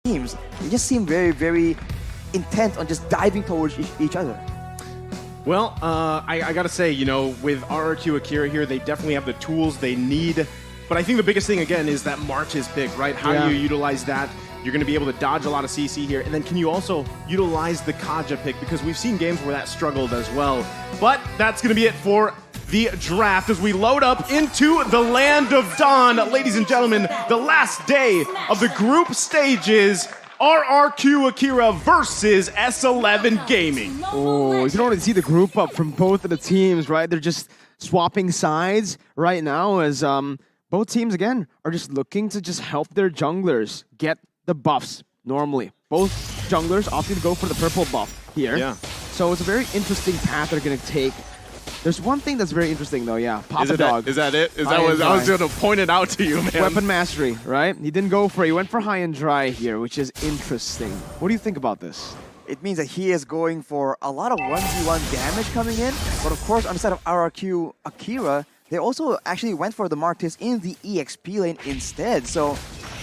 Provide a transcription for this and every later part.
teams. They just seem very, very intent on just diving towards each other. Well, I gotta say, you know, with RRQ Akira here, they definitely have the tools they need. But I think the biggest thing, again, is that Marches pick, right? How do you utilize that? You're going to be able to dodge a lot of CC here. And then can you also utilize the Kaja pick? Because we've seen games where that struggled as well. But that's going to be it for the draft as we load up into the Land of Dawn. Ladies and gentlemen, the last day of the group stages. RRQ Akira versus S11 Gaming. Oh, you can already see the group up from both of the teams, right? They're just swapping sides right now as both teams, again, are just looking to just help their junglers get the buffs normally. Both junglers opting to go for the purple buff here. Yeah. So it's a very interesting path they're going to take. There's one thing that's very interesting, though, yeah. Papa Dog. Is that it? Is that what I was going to point it out to you, man? Weapon mastery, right? He didn't go for it. He went for high and dry here, which is interesting. What do you think about this? It means that he is going for a lot of 1v1 damage coming in. But of course, on the side of RRQ Akira, they also actually went for the Martis in the EXP lane instead. So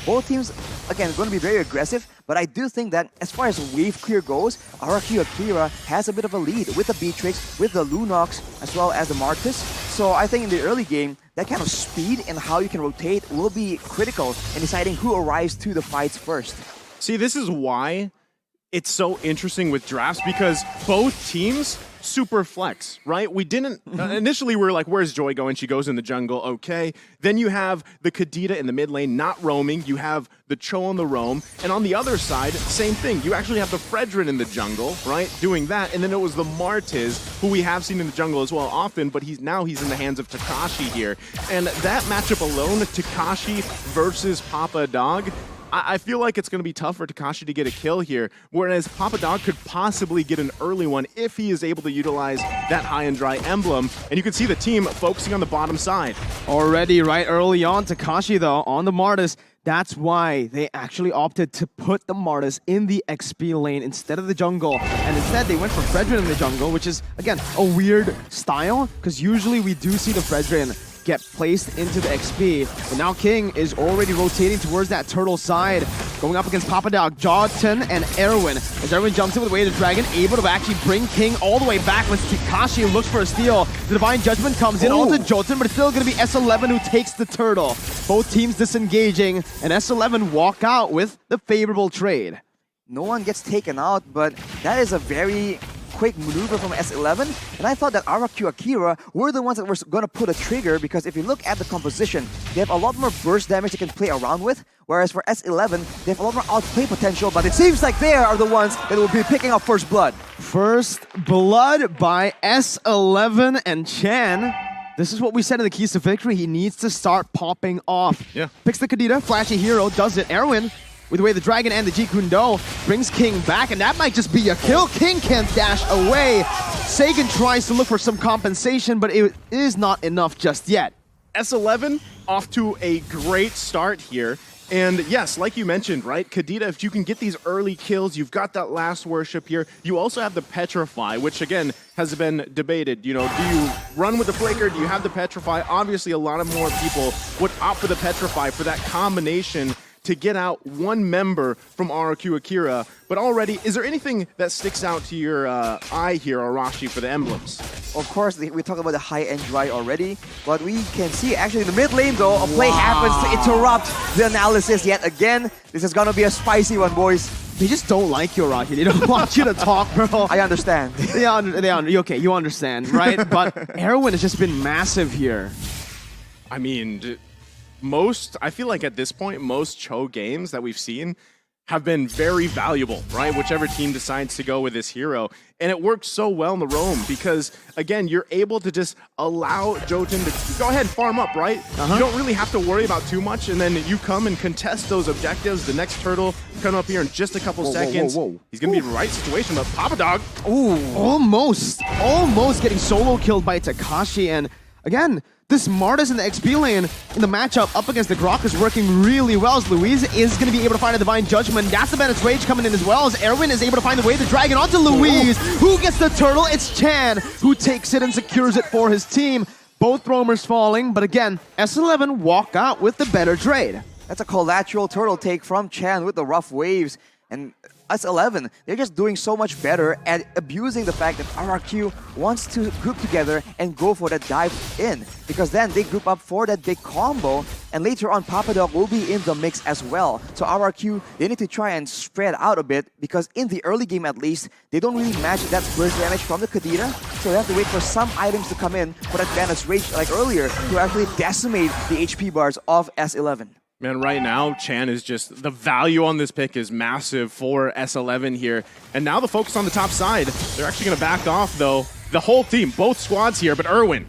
both teams, again, going to be very aggressive. But I do think that as far as wave clear goes, RRQ Akira has a bit of a lead with the Beatrix, with the Lunox, as well as the Martis. So I think in the early game, that kind of speed and how you can rotate will be critical in deciding who arrives to the fights first. See, this is why it's so interesting with drafts, because both teams super flex, right? We didn't initially we were like, where's Joy going? She goes in the jungle, okay. Then you have the Kadita in the mid lane not roaming. You have the Cho on the roam, and on the other side, same thing. You actually have the Fredrin in the jungle, right, doing that. And then it was the Martiz, who we have seen in the jungle as well often, but he's in the hands of Takashi here. And that matchup alone, Takashi versus Papa Dog, I feel like it's going to be tough for Takashi to get a kill here, whereas Papa Dog could possibly get an early one if he is able to utilize that high and dry emblem. And you can see the team focusing on the bottom side. Already, right early on, Takashi, though, on the Martis. That's why they actually opted to put the Martis in the XP lane instead of the jungle. And instead, they went for Fredrin in the jungle, which is, again, a weird style, because usually we do see the Fredrin get placed into the XP. But now King is already rotating towards that turtle side, going up against Papa Dog, Jawton, and Erwin. As Erwin jumps in with Way of the Dragon, able to actually bring King all the way back when Takashi looks for a steal. The Divine Judgment comes in onto Jawton, but it's still going to be S11 who takes the turtle. Both teams disengaging, and S11 walk out with the favorable trade. No one gets taken out, but that is a very quick maneuver from S11, and I thought that RRQ Akira were the ones that were going to put a trigger, because if you look at the composition, they have a lot more burst damage they can play around with, whereas for S11, they have a lot more outplay potential, but it seems like they are the ones that will be picking up first blood. First blood by S11 and Chan. This is what we said in the keys to victory. He needs to start popping off. Yeah. Picks the Kadita, flashy hero, does it. Erwin, with the way the Dragon and the Jeet Kune Do, brings King back, and that might just be a kill. King can't dash away. Sagan tries to look for some compensation, but it is not enough just yet. S11 off to a great start here. And yes, like you mentioned, right, Kadita, if you can get these early kills, you've got that last worship here. You also have the Petrify, which again has been debated. You know, do you run with the Flaker? Do you have the Petrify? Obviously, a lot of more people would opt for the Petrify for that combination to get out one member from RRQ Akira. But already, is there anything that sticks out to your eye here, Arashi, for the emblems? Of course, we talked about the high and dry already, but we can see actually in the mid lane though, a play happens to interrupt the analysis yet again. This is gonna be a spicy one, boys. They just don't like you, Arashi. They don't want you to talk, bro. I understand. Okay, you understand, right? But Erwin has just been massive here. I mean, I feel like at this point, most Cho games that we've seen have been very valuable, right? Whichever team decides to go with this hero. And it works so well in the roam because, again, you're able to just allow Jotun to go ahead and farm up, right? You don't really have to worry about too much, and then you come and contest those objectives. The next turtle come up here in just a couple seconds. He's going to be in the right situation, but Papa Dog. Ooh, almost getting solo killed by Takashi. And again, this Martis in the XP lane in the matchup up against the Grok is working really well, as Louise is going to be able to find a Divine Judgment. That's the Bandit's Rage coming in as well, as Erwin is able to find the way the Dragon onto Louise. Who gets the turtle? It's Chan, who takes it and secures it for his team. Both roamers falling, but again, S11 walk out with the better trade. That's a collateral turtle take from Chan with the rough waves. And S11, they're just doing so much better at abusing the fact that RRQ wants to group together and go for that dive in. Because then they group up for that big combo, and later on Papadog will be in the mix as well. So RRQ, they need to try and spread out a bit, because in the early game at least, they don't really match that burst damage from the Kadira. So they have to wait for some items to come in for that Bandit's Rage like earlier to actually decimate the HP bars of S11. Man, right now, Chan is just, the value on this pick is massive for S11 here. And now the focus on the top side. They're actually going to back off, though. The whole team, both squads here, but Erwin.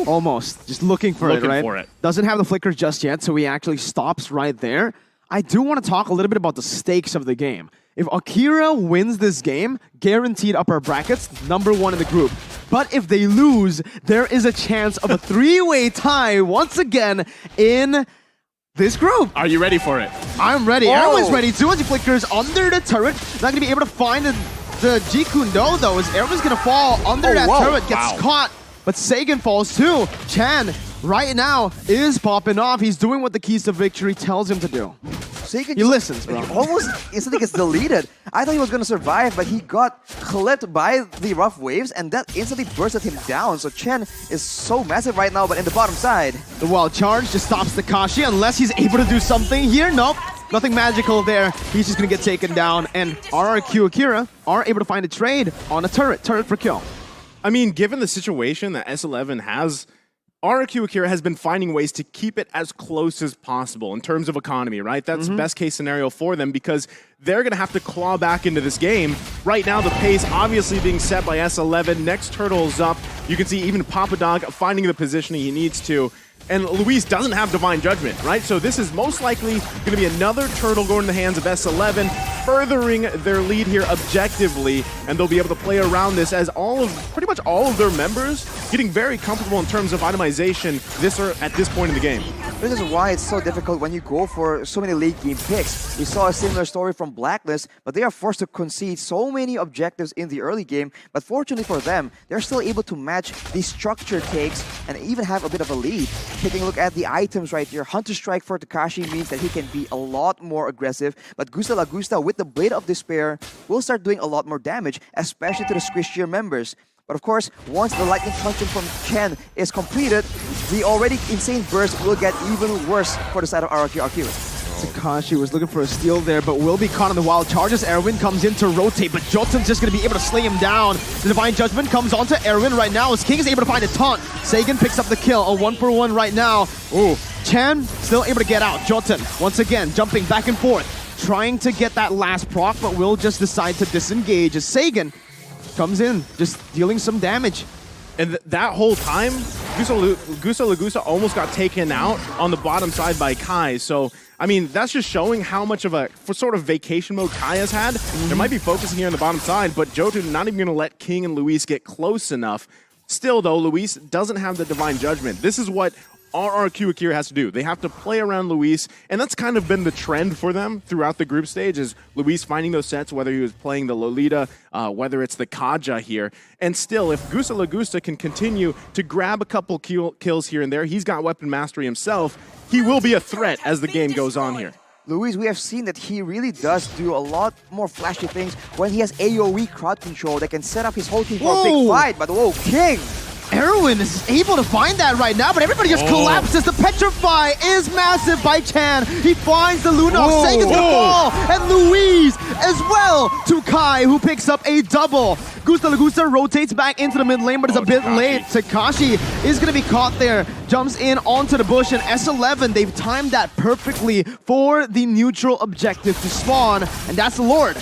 Almost. Just looking for it, right? For it. Doesn't have the flicker just yet, so he actually stops right there. I do want to talk a little bit about the stakes of the game. If Akira wins this game, guaranteed upper brackets, #1 in the group. But if they lose, there is a chance of a three-way tie once again in this group. Are you ready for it? I'm ready. Erwin's ready too as he flickers under the turret. Not going to be able to find the Jikundo though, as Erwin's going to fall under that turret, gets caught. But Sagan falls too. Chan, right now, is popping off. He's doing what the keys to victory tells him to do. Sagan he listens, bro. Almost instantly gets deleted. I thought he was going to survive, but he got clipped by the rough waves, and that instantly bursted him down. So Chen is so massive right now, but in the bottom side. The wild charge just stops the Kashi unless he's able to do something here. Nope, nothing magical there. He's just going to get taken down, and RRQ Akira are able to find a trade on a turret for kill. I mean, given the situation that S11 has, RRQ Akira has been finding ways to keep it as close as possible in terms of economy, right? That's best case scenario for them because they're going to have to claw back into this game. Right now, the pace obviously being set by S11. Next turtle's up. You can see even Papadog finding the positioning he needs to. And Luis doesn't have Divine Judgment, right? So this is most likely going to be another turtle going in the hands of S11, furthering their lead here objectively, and they'll be able to play around this as pretty much all of their members getting very comfortable in terms of itemization at this point in the game. This is why it's so difficult when you go for so many late game picks. We saw a similar story from Blacklist, but they are forced to concede so many objectives in the early game. But fortunately for them, they're still able to match these structure takes and even have a bit of a lead. Taking a look at the items right here, Hunter Strike for Takashi means that he can be a lot more aggressive, but Gusta Lagusta with the Blade of Despair will start doing a lot more damage, especially to the Squishier members. But of course, once the Lightning Punch from Chen is completed, the already insane burst will get even worse for the side of RRQ Akira. Takashi was looking for a steal there, but will be caught on the wild charges. Erwin comes in to rotate, but Jotun's just going to be able to slay him down. The Divine Judgment comes onto Erwin right now as King is able to find a taunt. Sagan picks up the kill, a 1-for-1 right now. Ooh, Chan still able to get out. Jotun, once again, jumping back and forth, trying to get that last proc, but will just decide to disengage as Sagan comes in, just dealing some damage. And that whole time, Gusta Lagusta almost got taken out on the bottom side by Kai. So, I mean, that's just showing how much of a sort of vacation mode Kai has had. There might be focusing here on the bottom side, but Jotun not even going to let King and Luis get close enough. Still, though, Luis doesn't have the Divine Judgment. This is what RRQ Akira has to do. They have to play around Luis, and that's kind of been the trend for them throughout the group stage, is Luis finding those sets, whether he was playing the Lolita, whether it's the Kaja here. And still, if Gusta Lagusta can continue to grab a couple kills here and there, he's got weapon mastery himself, he will be a threat as the game goes on here. Luis, we have seen that he really does do a lot more flashy things when he has AoE crowd control that can set up his whole team for a big fight. But whoa, King! Erwin is able to find that right now, but everybody just collapses. The Petrify is massive by Chan. He finds the Lunox. Sagan's gonna fall, and Luis as well to Kai, who picks up a double. Gusta Lagusta rotates back into the mid lane, but it's a bit late. Takashi is gonna be caught there, jumps in onto the bush, and S11, they've timed that perfectly for the neutral objective to spawn, and that's the Lord.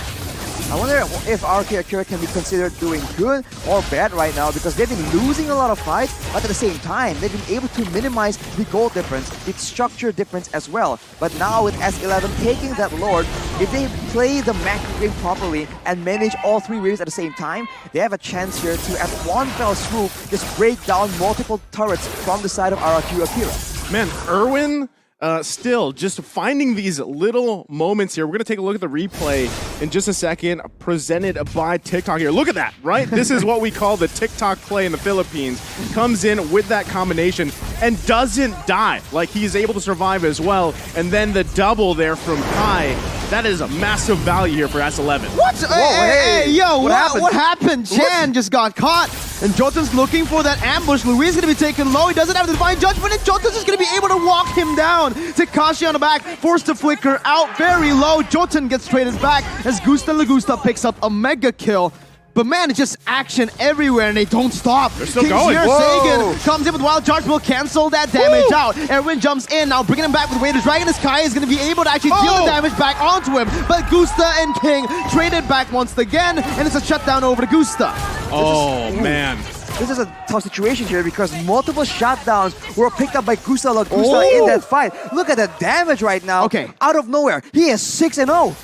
I wonder if RRQ Akira can be considered doing good or bad right now, because they've been losing a lot of fights, but at the same time, they've been able to minimize the gold difference, the structure difference as well. But now with S11 taking that Lord, if they play the macro game properly and manage all three waves at the same time, they have a chance here to, at one fell swoop, just break down multiple turrets from the side of RRQ Akira. Man, Erwin still, just finding these little moments here. We're going to take a look at the replay in just a second, presented by TikTok here. Look at that, right? This is what we call the TikTok play in the Philippines. Comes in with that combination and doesn't die. Like, he's able to survive as well. And then the double there from Kai. That is a massive value here for S11. What? Whoa, hey, yo, what happened? What happened? Chan just got caught, and Jotun's looking for that ambush. Luis is going to be taken low. He doesn't have the Divine Judgment, and Jotun's just going to be able to walk him down. Takashi on the back, forced to flicker out very low. Jotun gets traded back as Gusta Lagusta picks up a mega kill. But man, it's just action everywhere, and they don't stop. They're still going. Sagan comes in with Wild Charge, will cancel that damage out. Erwin jumps in, now bringing him back with Wader's Dragon. As Kai is going to be able to actually deal the damage back onto him. But Gusta and King traded back once again, and it's a shutdown over to Gusta. Man. This is a tough situation here because multiple shutdowns were picked up by Gusta Lagusta in that fight. Look at the damage right now. Okay. Out of nowhere, he is 6-0.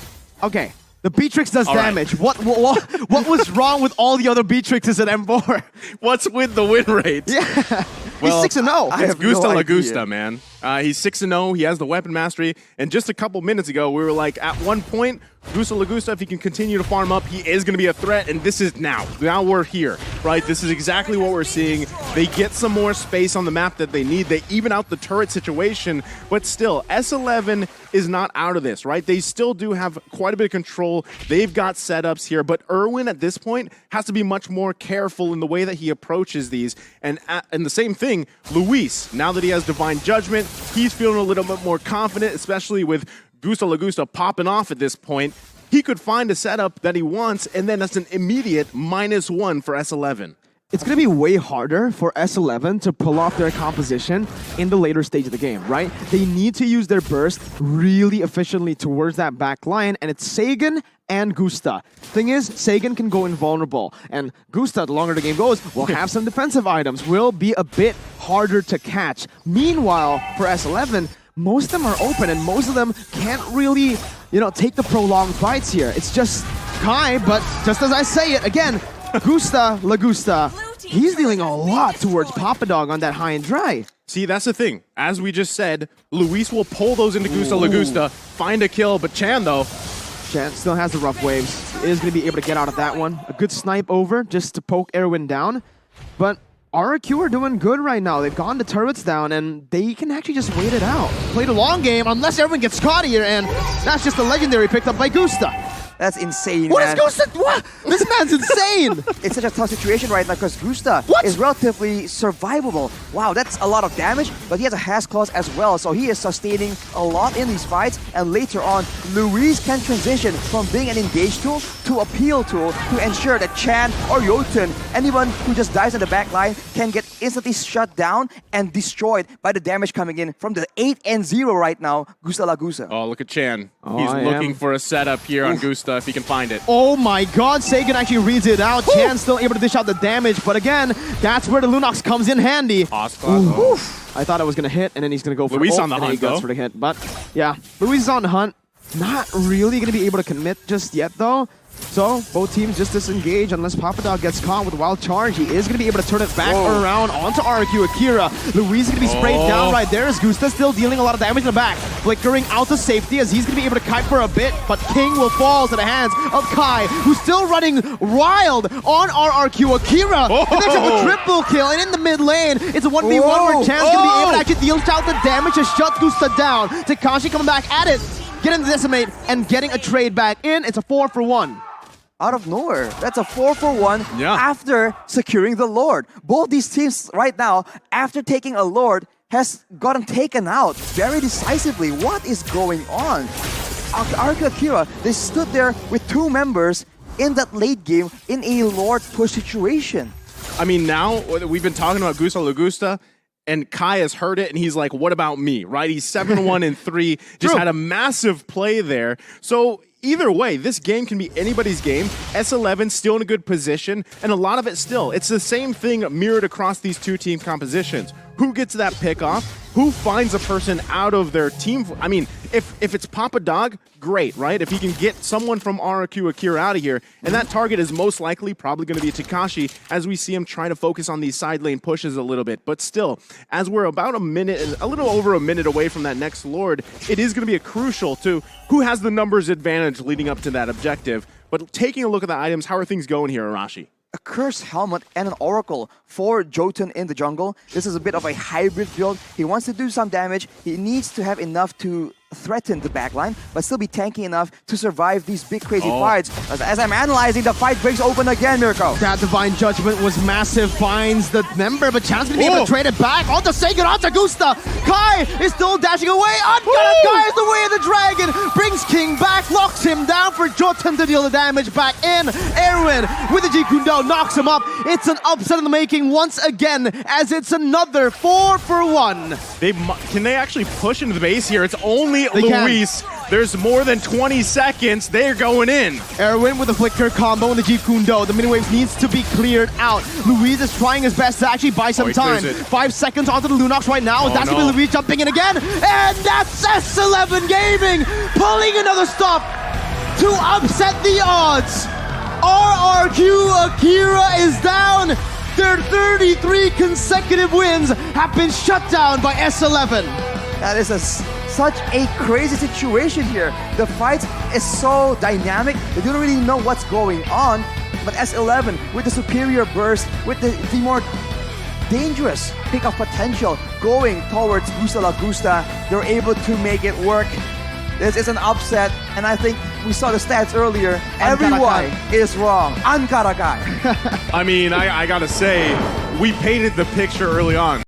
Okay. The Beatrix does damage. Right. What was wrong with all the other Beatrixes at M4? What's with the win rate? Yeah. Well, he's 6-0. It's Gusta Lagusta, man. He's 6-0. He has the weapon mastery. And just a couple minutes ago, we were like, at one point, Gusta Lagusta, if he can continue to farm up, he is going to be a threat. And this is now. Now we're here, right? This is exactly what we're seeing. They get some more space on the map that they need. They even out the turret situation. But still, S11 is not out of this, right? They still do have quite a bit of control. They've got setups here. But Erwin, at this point, has to be much more careful in the way that he approaches these. And the same thing, Luis, now that he has Divine Judgment, he's feeling a little bit more confident, especially with Gusta Lagusta popping off at this point. He could find a setup that he wants, and then that's an immediate -1 for S11. It's going to be way harder for S11 to pull off their composition in the later stage of the game, right? They need to use their burst really efficiently towards that back line, and it's Sagan and Gusta. Thing is, Sagan can go invulnerable, and Gusta, the longer the game goes, will have some defensive items, will be a bit harder to catch. Meanwhile, for S11, most of them are open, and most of them can't really, take the prolonged fights here. It's just Kai, but just as I say it, again, Gusta Lagusta, he's dealing a lot towards Papa Dog on that high and dry. See, that's the thing. As we just said, Luis will pull those into Gusta Lagusta, find a kill, but Chan, though, Chan still has the rough waves. Is going to be able to get out of that one. A good snipe over just to poke Erwin down. But RRQ are doing good right now. They've gotten the turrets down, and they can actually just wait it out. Play the long game, unless Erwin gets caught here, and that's just a legendary picked up by Gusta. That's insane, What man. is Gusta? What? This man's insane! It's such a tough situation right now because Gusta is relatively survivable. Wow, that's a lot of damage, but he has a Has Claws as well, so he is sustaining a lot in these fights, and later on, Luis can transition from being an engage tool to a peel tool to ensure that Chan or Jotun, anyone who just dies in the back line, can get instantly shut down and destroyed by the damage coming in from the 8-0 right now, Gusta Lagusta. Oh, look at Chan. He's looking for a setup here on Gusta if he can find it. Oh my god, Sagan actually reads it out. Chan's still able to dish out the damage, but again, that's where the Lunox comes in handy. I thought I was going to hit, and then he's going to go for Luis ult, on the and then he hunt, goes though. for the hit. But yeah, Luis is on the hunt. Not really going to be able to commit just yet, though. So, both teams just disengage unless Papa Dog gets caught with Wild Charge. He is going to be able to turn it back around onto RRQ Akira. Luis is going to be sprayed down right there as Gusta still dealing a lot of damage in the back. Flickering out to safety as he's going to be able to kite for a bit, but King will fall to the hands of Kai, who's still running wild on RRQ Akira. And there's a triple kill, and in the mid lane, it's a 1v1 where Chan's going to be able to actually deal out the damage to shut Gusta down. Takashi coming back at it, getting the decimate, and getting a trade back in. It's a 4-for-1. Out of nowhere. That's a 4-for-1 after securing the Lord. Both these teams right now, after taking a Lord, has gotten taken out very decisively. What is going on? RRQ Akira, they stood there with 2 members in that late game in a Lord push situation. I mean, now we've been talking about Gusta Lagusta, and Kai has heard it, and he's like, what about me, right? He's 7-1-3, just had a massive play there. So either way, this game can be anybody's game. S11 still in a good position, and a lot of it still. It's the same thing mirrored across these two team compositions. who gets that pick off, who finds a person out of their team. I mean, if it's Papa Dog, great, right? If he can get someone from RRQ Akira out of here, and that target is most likely probably going to be Takashi, as we see him trying to focus on these side lane pushes a little bit. But still, as we're about a little over a minute away from that next Lord, it is going to be crucial to who has the numbers advantage leading up to that objective. But taking a look at the items, how are things going here, Arashi? A Cursed Helmet and an Oracle for Jotun in the jungle. This is a bit of a hybrid build. He wants to do some damage. He needs to have enough to threaten the backline, but still be tanky enough to survive these big crazy fights. As I'm analyzing, the fight breaks open again, Mirko. That Divine Judgment was massive, finds the member, but Chan's gonna be able to trade it back. On the Sacred Antagusta! Kai is still dashing away. Uncut Kai is the way of the dragon, brings King back, locks him down for Jotun to deal the damage back in. Erwin with the Jeet Kune Do knocks him up. It's an upset in the making once again, as it's another 4-for-1. Can they actually push into the base here? It's only Luis. There's more than 20 seconds. They're going in. Erwin with a flicker combo in the Jeet Kune Do. The mini waves needs to be cleared out. Luis is trying his best to actually buy some time. 5 seconds onto the Lunox right now. That's gonna be Luis jumping in again. And that's S11 Gaming pulling another stop to upset the odds. RRQ Akira is down. Their 33 consecutive wins have been shut down by S11. That is such a crazy situation here. The fight is so dynamic, they don't really know what's going on. But S11, with the superior burst, with the more dangerous pick of potential going towards Gusta La Gusta, they're able to make it work. This is an upset, and I think we saw the stats earlier. Everyone is wrong. Ankarakai. I mean, I gotta say, we painted the picture early on.